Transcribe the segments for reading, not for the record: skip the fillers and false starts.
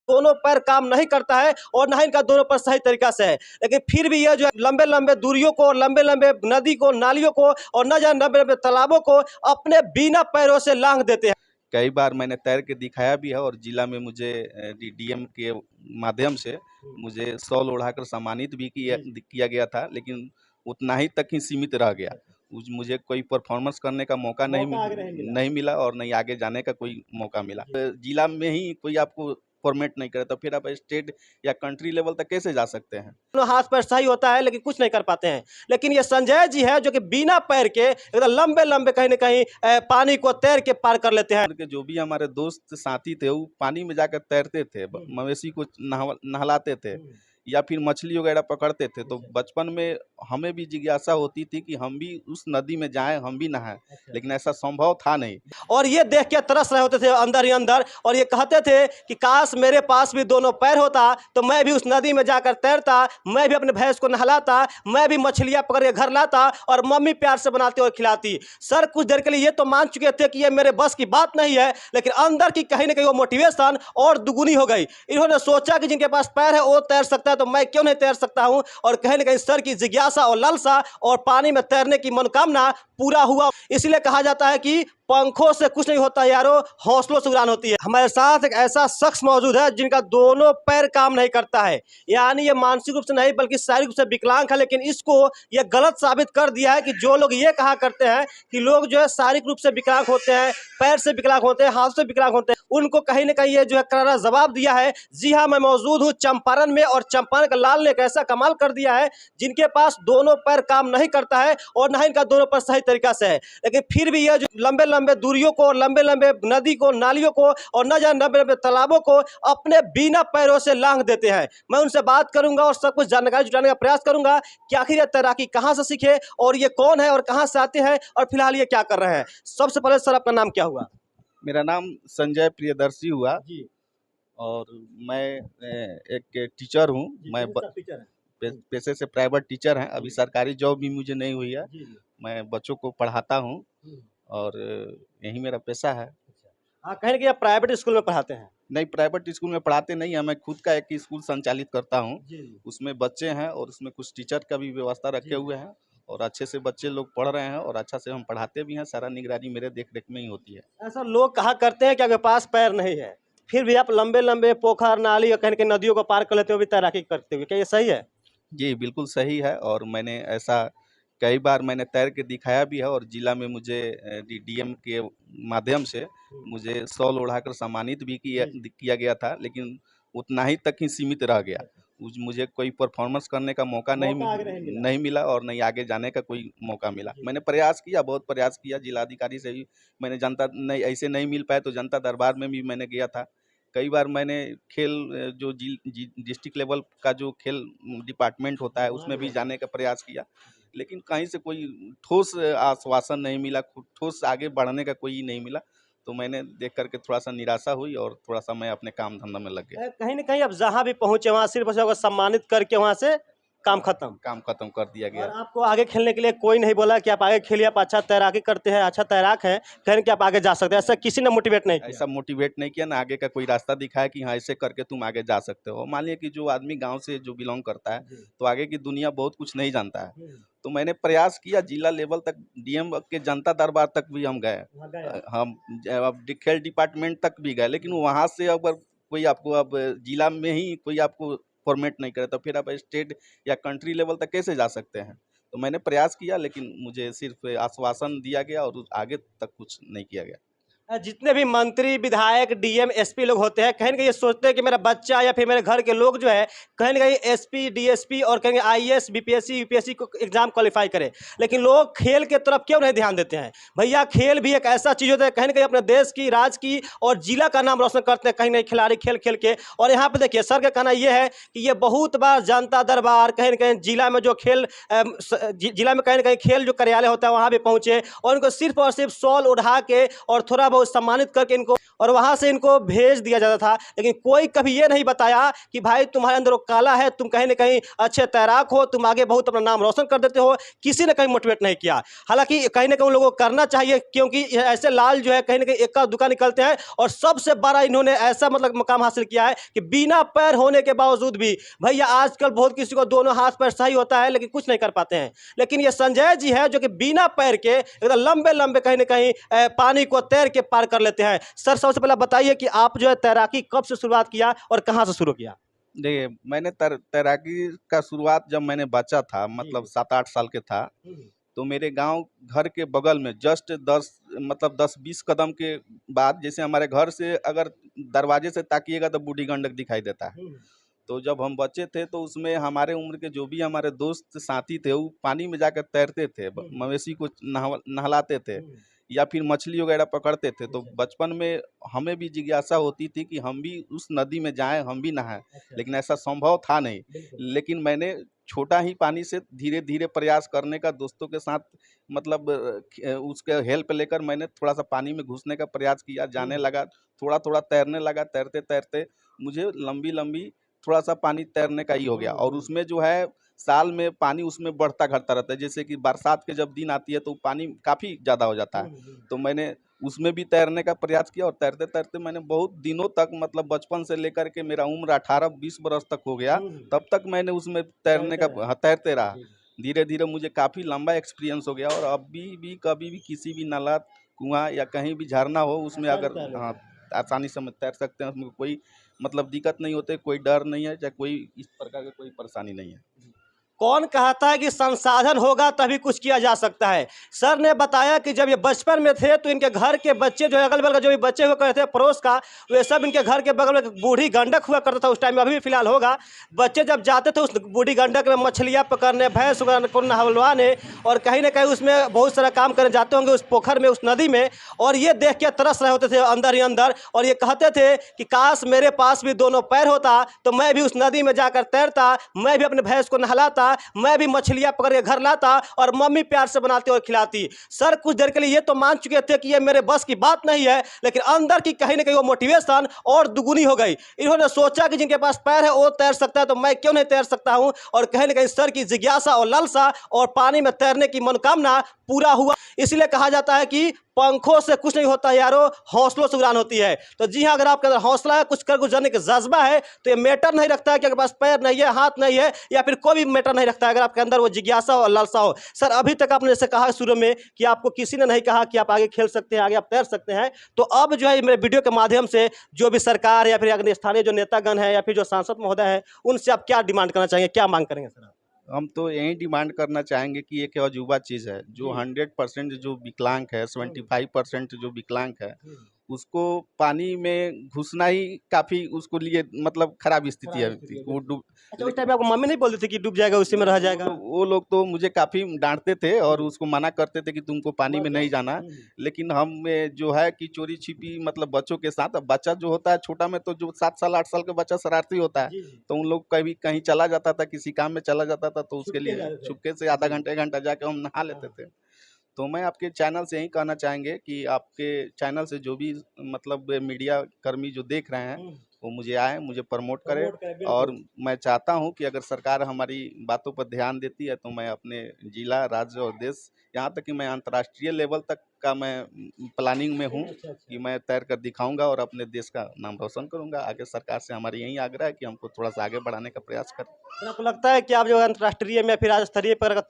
दोनों पैर काम नहीं करता है और ना ही इनका दोनों पैर सही तरीका से है, लेकिन फिर भी ये जो है लंबे लंबे दूरियों को, लंबे लंबे नदी को, नालियों को और न जाने लंबे लंबे तालाबों को अपने बिना पैरों से लांघ देते हैं। कई बार मैंने तैर के दिखाया भी है और जिला में मुझे डीएम के माध्यम से मुझे शॉल ओढ़ाकर सम्मानित भी किया गया था, लेकिन उतना ही तक ही सीमित रह गया। मुझे कोई परफॉर्मेंस करने का मौका नहीं मिला और नहीं आगे जाने का कोई मौका मिला। जिला में ही कोई आपको फॉर्मेट नहीं करे तो फिर आप स्टेट या कंट्री लेवल तक कैसे जा सकते हैं? दोनों हाथ पैर सही होता है लेकिन कुछ नहीं कर पाते हैं। लेकिन ये संजय जी है जो कि बिना पैर के एकदम लंबे लंबे कहीं न कहीं पानी को तैर के पार कर लेते हैं। जो भी हमारे दोस्त साथी थे वो पानी में जाकर तैरते थे, मवेशी को नहलाते थे या फिर मछली वगैरह पकड़ते थे। तो बचपन में हमें भी जिज्ञासा होती थी कि हम भी उस नदी में जाएं, हम भी नहाएं, लेकिन ऐसा संभव था नहीं। और ये देख के तरस रहे होते थे अंदर ही अंदर और ये कहते थे कि काश मेरे पास भी दोनों पैर होता तो मैं भी उस नदी में जाकर तैरता, मैं भी अपने भैंस को नहलाता, मैं भी मछलियां पकड़ के घर लाता और मम्मी प्यार से बनाती और खिलाती। सर कुछ देर के लिए ये तो मान चुके थे कि ये मेरे बस की बात नहीं है, लेकिन अंदर की कहीं ना कहीं वो मोटिवेशन और दुगुनी हो गई। इन्होंने सोचा कि जिनके पास पैर है वो तैर सकता है तो मैं क्यों नहीं तैर सकता हूं, और कहीं ना कहीं सर की जिज्ञासा और लालसा और पानी में तैरने की मनोकामना पूरा हुआ। इसलिए कहा जाता है कि पंखों से कुछ नहीं होता यारो, हौसलों से उड़ान होती है। हमारे साथ एक ऐसा शख्स मौजूद है जिनका दोनों पैर काम नहीं करता है, यानी ये मानसिक रूप से नहीं बल्कि शारीरिक रूप से विकलांग है। लेकिन इसको ये गलत साबित कर दिया है कि जो लोग ये कहा करते हैं कि लोग जो है शारीरिक रूप से विकलांग होते हैं, पैर से विकलांग होते हैं, हाथ से विकलांग होते हैं, उनको कहीं ना कहीं ये जो है करारा जवाब दिया है। जी हाँ, मैं मौजूद हूँ चंपारण में और चंपारण का लाल ने एक ऐसा कमाल कर दिया है जिनके पास दोनों पैर काम नहीं करता है और ना ही इनका दोनों पैर सही तरीका से है, लेकिन फिर भी ये जो लंबे लंबे दूरियों को, लंबे लंबे नदी को, नालियों को और न जाने लंबे लंबे तालाबों को अपने बिना पैरों से लांघ देते हैं। मैं उनसे बात करूंगा और सब कुछ जानकारी जुटाने का प्रयास करूंगा कि आखिर ये तैराकी कहां से सीखे और ये कौन है और कहां से आते हैं और फिलहाल ये क्या कर रहे हैं। सबसे पहले सर आपका नाम क्या हुआ? मेरा नाम संजय प्रियदर्शी हुआ जी। और मैं एक टीचर हूँ। मैं पेशे से प्राइवेट टीचर हैं। अभी सरकारी जॉब भी मुझे नहीं हुई है। मैं बच्चों को पढ़ाता हूँ और यही मेरा पेशा है। हाँ, कहीं कि आप प्राइवेट स्कूल में पढ़ाते हैं? नहीं, प्राइवेट स्कूल में पढ़ाते नहीं है, मैं खुद का एक स्कूल संचालित करता हूँ। उसमें बच्चे हैं और उसमें कुछ टीचर का भी व्यवस्था रखे हुए हैं और अच्छे से बच्चे लोग पढ़ रहे हैं और अच्छा से हम पढ़ाते भी हैं। सारा निगरानी मेरे देख रेख में ही होती है। ऐसा लोग कहा करते हैं कि आपके पास पैर नहीं है, फिर भी आप लंबे लंबे पोखर, नाली और कहीं नदियों को पार कर लेते हो भी तैराकी करते हुए, क्या ये सही है? जी बिल्कुल सही है और मैंने ऐसा कई बार मैंने तैर के दिखाया भी है और जिला में मुझे डीएम के माध्यम से मुझे शॉल ओढ़ाकर सम्मानित भी किया गया था, लेकिन उतना ही तक ही सीमित रह गया। मुझे कोई परफॉर्मेंस करने का मौका नहीं मिला और नहीं आगे जाने का कोई मौका मिला। मैंने प्रयास किया, बहुत प्रयास किया, जिलाधिकारी से भी मैंने जनता नहीं ऐसे नहीं मिल पाए तो जनता दरबार में भी मैंने गया था। कई बार मैंने खेल जो डिस्ट्रिक्ट लेवल का जो खेल डिपार्टमेंट होता है उसमें भी जाने का प्रयास किया, लेकिन कहीं से कोई ठोस आश्वासन नहीं मिला, ठोस आगे बढ़ने का कोई नहीं मिला। तो मैंने देख करके थोड़ा सा निराशा हुई और थोड़ा सा मैं अपने काम धंधा में लग गया। कहीं ना कहीं अब जहाँ भी पहुंचे वहाँ सिर्फ सम्मानित करके वहाँ से काम खत्म कर दिया गया। और आपको आगे खेलने के लिए कोई नहीं बोला कि आप आगे खेलिए, आप अच्छा तैराकी करते हैं, अच्छा तैराक है, कहीं कि आप आगे जा सकते हैं, ऐसा किसी ने मोटिवेट नहीं किया? ऐसा मोटिवेट नहीं किया ना, आगे का कोई रास्ता दिखाया कि हाँ ऐसे करके तुम आगे जा सकते हो। मान लिया कि जो आदमी गांव से जो बिलोंग करता है तो आगे की दुनिया बहुत कुछ नहीं जानता है। तो मैंने प्रयास किया, जिला लेवल तक, डीएम के जनता दरबार तक भी हम गए, हम खेल डिपार्टमेंट तक भी गए, लेकिन वहाँ से अगर कोई आपको अब जिला में ही कोई आपको फॉर्मेट नहीं करे तो फिर आप स्टेट या कंट्री लेवल तक कैसे जा सकते हैं। तो मैंने प्रयास किया लेकिन मुझे सिर्फ आश्वासन दिया गया और आगे तक कुछ नहीं किया गया। जितने भी मंत्री, विधायक, डीएम, एसपी लोग होते हैं कहीं ना कहीं ये सोचते हैं कि मेरा बच्चा या फिर मेरे घर के लोग जो है कहीं ना कहीं एसपी, डीएसपी और कहीं आईएएस, बीपीएससी, यूपीएससी को एग्जाम क्वालिफाई करे, लेकिन लोग खेल के तरफ क्यों नहीं ध्यान देते हैं? भैया खेल भी एक ऐसा चीज़ होता है कहीं ना कहीं अपने देश की, राज्य की और जिला का नाम रोशन करते हैं कहीं ना खिलाड़ी खेल खेल के। और यहाँ पे देखिए सर का कहना यह है कि ये बहुत बार जनता दरबार कहीं ना कहीं जिला में जो खेल जिला में कहीं ना कहीं खेल जो कार्यालय होता है वहाँ भी पहुँचे और उनको सिर्फ और सिर्फ शॉल उठा के और थोड़ा बहुत सम्मानित करके इनको और वहाँ से इनको भेज दिया जाता था। लेकिन कोई कभी ये नहीं बताया कि भाई तुम्हारे अंदर वो काला है, तुम कहीं ना कहीं अच्छे तैराक हो, तुम आगे बहुत अपना नाम रोशन कर देते हो। किसी ने कहीं मोटिवेट नहीं किया। हालांकि कहीं ना कहीं उन लोगों को करना चाहिए, क्योंकि ऐसे लाल जो है कहीं ना कहीं इक्का दुक्का निकलते हैं। और सबसे बड़ा इन्होंने ऐसा मतलब मुकाम हासिल किया है कि बिना पैर होने के बावजूद भी, भैया आजकल बहुत किसी को दोनों हाथ पैर सही होता है लेकिन कुछ नहीं कर पाते हैं। लेकिन ये संजय जी है जो कि बिना पैर के एकदम लंबे लंबे कहीं ना कहीं पानी को तैर के पार कर लेते हैं। सर सबसे पहले बताइए कि आप जो है तैराकी कब से शुरुआत किया और कहाँ से शुरू किया? देखिए, मैंने तैराकी का शुरुआत जब मैंने बच्चा था, मतलब 7-8 साल के था, तो मेरे गांव घर के बगल में जस्ट 10-20 कदम के बाद, जैसे हमारे घर से अगर दरवाजे से ताकिएगा तो बूढ़ी गंडक दिखाई देता है। तो जब हम बच्चे थे तो उसमें हमारे उम्र के जो भी हमारे दोस्त साथी थे वो पानी में जाकर तैरते थे, मवेशी को नहलाते थे या फिर मछली वगैरह पकड़ते थे। तो बचपन में हमें भी जिज्ञासा होती थी कि हम भी उस नदी में जाएं, हम भी नहाएं, लेकिन ऐसा संभव था नहीं। लेकिन मैंने छोटा ही पानी से धीरे धीरे प्रयास करने का, दोस्तों के साथ मतलब उसके हेल्प लेकर मैंने थोड़ा सा पानी में घुसने का प्रयास किया, जाने लगा, थोड़ा थोड़ा तैरने लगा। तैरते तैरते मुझे लंबी लंबी थोड़ा सा पानी तैरने का ही हो गया। और उसमें जो है साल में पानी उसमें बढ़ता घटता रहता है। जैसे कि बरसात के जब दिन आती है तो पानी काफ़ी ज़्यादा हो जाता है, तो मैंने उसमें भी तैरने का प्रयास किया। और तैरते तैरते मैंने बहुत दिनों तक, मतलब बचपन से लेकर के मेरा उम्र 18-20 बरस तक हो गया, तब तक मैंने उसमें तैरने का तैरते रहा। धीरे धीरे मुझे काफ़ी लंबा एक्सपीरियंस हो गया। और अभी भी कभी भी किसी भी नाला, कुआं या कहीं भी झरना हो, उसमें अगर हाँ आसानी से तैर सकते हैं, उसमें कोई मतलब दिक्कत नहीं होते, कोई डर नहीं है, चाहे कोई इस प्रकार की कोई परेशानी नहीं है। कौन कहता है कि संसाधन होगा तभी कुछ किया जा सकता है? सर ने बताया कि जब ये बचपन में थे तो इनके घर के बच्चे जो है, अगल बगल जो भी बच्चे हुआ करते थे पड़ोस का, वे सब इनके घर के बगल में बूढ़ी गंडक हुआ करता था उस टाइम में, अभी भी फिलहाल होगा। बच्चे जब जाते थे उस बूढ़ी गंडक में मछलियाँ पकड़ने, भैंस को नहलवाने और कहीं ना कहीं उसमें बहुत सारा काम करने जाते होंगे उस पोखर में, उस नदी में। और ये देख के तरस रहे होते थे अंदर ही अंदर, और ये कहते थे कि काश मेरे पास भी दोनों पैर होता तो मैं भी उस नदी में जाकर तैरता, मैं भी अपने भैंस को नहलाता, मैं भी मछलियां पकड़ के घर लाता और मम्मी प्यार से बनाती और खिलाती। सर कुछ देर के लिए ये तो मान चुके थे कि ये मेरे बस की बात नहीं है, लेकिन अंदर की कहीं ना कहीं वो मोटिवेशन और दुगुनी हो गई। इन्होंने सोचा कि जिनके पास पैर है वो तैर सकता है तो मैं क्यों नहीं तैर सकता हूं। और कहीं ना कहीं सर की जिज्ञासा और लालसा और पानी में तैरने की मनोकामना पूरा हुआ। इसलिए कहा जाता है कि पंखों से कुछ नहीं होता यारो, हौसलों से उड़ान होती है। तो जी हाँ, अगर आपके अंदर हौसला है, कुछ कर गुजरने का जज्बा है, तो ये मैटर नहीं रखता है कि आपके पास पैर नहीं है, हाथ नहीं है, या फिर कोई भी मैटर नहीं रखता है अगर आपके अंदर वो जिज्ञासा और लालसा हो। सर अभी तक आपने जैसे कहा शुरू में कि आपको किसी ने नहीं कहा कि आप आगे खेल सकते हैं, आगे आप तैर सकते हैं, तो अब जो है मेरे वीडियो के माध्यम से जो भी सरकार या फिर अगर स्थानीय जो नेतागण है या फिर जो सांसद महोदय है, उनसे आप क्या डिमांड करना चाहेंगे, क्या मांग करेंगे सर? हम तो यही डिमांड करना चाहेंगे कि एक अजूबा चीज़ है जो 100% जो विकलांग है, 75% जो विकलांग है, उसको पानी में घुसना ही काफ़ी उसको लिए मतलब खराब स्थिति है। वो डूब अच्छा, उस टाइम आपको मम्मी नहीं बोलती थी कि डूब जाएगा, उसी में रह जाएगा? वो लोग तो मुझे काफ़ी डांटते थे और उसको मना करते थे कि तुमको पानी में नहीं जाना। लेकिन हम जो है कि चोरी छिपी मतलब बच्चों के साथ, अब बच्चा जो होता है छोटा में, तो जो 7 साल 8 साल का बच्चा शरारती होता है, तो उन लोग कभी कहीं चला जाता था, किसी काम में चला जाता था, तो उसके लिए चुपके से आधा घंटा 1 घंटा जाके हम नहा लेते थे। तो मैं आपके चैनल से यही कहना चाहेंगे कि आपके चैनल से जो भी मतलब मीडिया कर्मी जो देख रहे हैं वो मुझे आए, मुझे प्रमोट करें। और मैं चाहता हूं कि अगर सरकार हमारी बातों पर ध्यान देती है तो मैं अपने जिला, राज्य और देश, यहाँ तक कि मैं अंतर्राष्ट्रीय लेवल तक का मैं प्लानिंग में हूँ कि मैं तैर कर दिखाऊंगा और अपने देश का नाम रोशन करूंगा। आगे सरकार से हमारी यही आग्रह है कि हमको थोड़ा सा आगे बढ़ाने का प्रयास करें। तो आपको लगता है कि आप जो अंतर्राष्ट्रीय में फिर राज्य स्तरीय पर अगर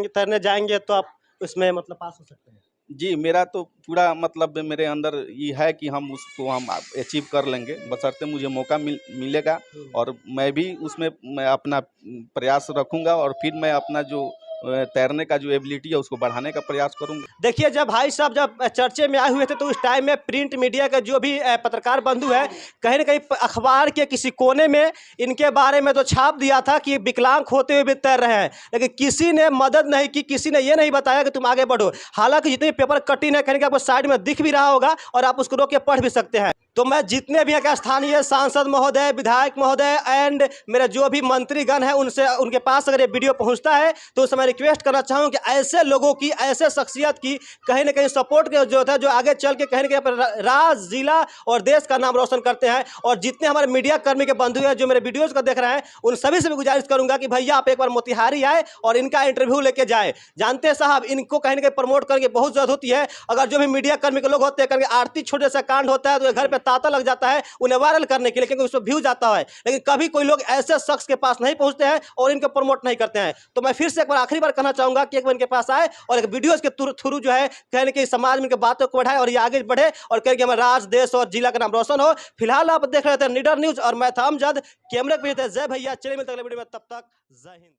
तैरने जाएंगे तो आप उसमें मतलब पास हो सकते हैं? जी, मेरा तो पूरा मतलब मेरे अंदर ये है कि हम उसको हम अचीव कर लेंगे, बशर्ते मुझे मौका मिलेगा। और मैं भी उसमें मैं अपना प्रयास रखूँगा और फिर मैं अपना जो तैरने का जो एबिलिटी है उसको बढ़ाने का प्रयास करूँगा। देखिए, जब भाई साहब जब चर्चे में आए हुए थे तो उस टाइम में प्रिंट मीडिया के जो भी पत्रकार बंधु है, कहीं ना कहीं अखबार के किसी कोने में इनके बारे में तो छाप दिया था कि विकलांग होते हुए भी तैर रहे हैं, लेकिन किसी ने मदद नहीं की, किसी ने ये नहीं बताया कि तुम आगे बढ़ो। हालांकि जितने पेपर कटिंग है कहीं आपको साइड में दिख भी रहा होगा और आप उसको रोक के पढ़ भी सकते हैं। तो मैं जितने भी स्थानीय सांसद महोदय, विधायक महोदय एंड मेरे जो भी मंत्रीगण हैं, उनसे उनके पास अगर ये वीडियो पहुंचता है तो उस समय रिक्वेस्ट करना चाहूँ कि ऐसे लोगों की, ऐसे शख्सियत की कहीं ना कहीं सपोर्ट के जो है, जो आगे चल के कहीं ना कहीं अपने राज्य, जिला और देश का नाम रोशन करते हैं। और जितने हमारे मीडिया कर्मी के बंधु हैं जो मेरे वीडियोज़ को देख रहे हैं, उन सभी से भी गुजारिश करूंगा कि भैया आप एक बार मोतिहारी आए और इनका इंटरव्यू लेके जाए। जानते हैं साहब, इनको कहीं ना कहीं प्रमोट करके बहुत जरूरत होती है। अगर जो भी मीडिया कर्मी के लोग होते हैं, करके आरती छोटे सा कांड होता है तो घर पे तांता लग जाता है उन्हें वायरल करने के लिए, क्योंकि उसमें व्यू जाता है। लेकिन कभी कोई लोग ऐसे शख्स के पास नहीं पहुंचते हैं और इनको प्रमोट नहीं करते हैं। तो मैं फिर से एक बार आखिरी बार कहना चाहूंगा कि एक बार इनके पास आए और एक वीडियोज के थ्रू जो है कहीं ना कहीं समाज में इनके बातों को बढ़ाए और ये आगे बढ़े और कहीं हमारे राज्य, देश और जिला का नाम रोशन हो। फिलहाल आप देख रहे थे निडर न्यूज और मैं था अमजद। कैमरे पे थे जय भैया। चलिए मिलते हैं अगले वीडियो में, तब तक जय हिंद।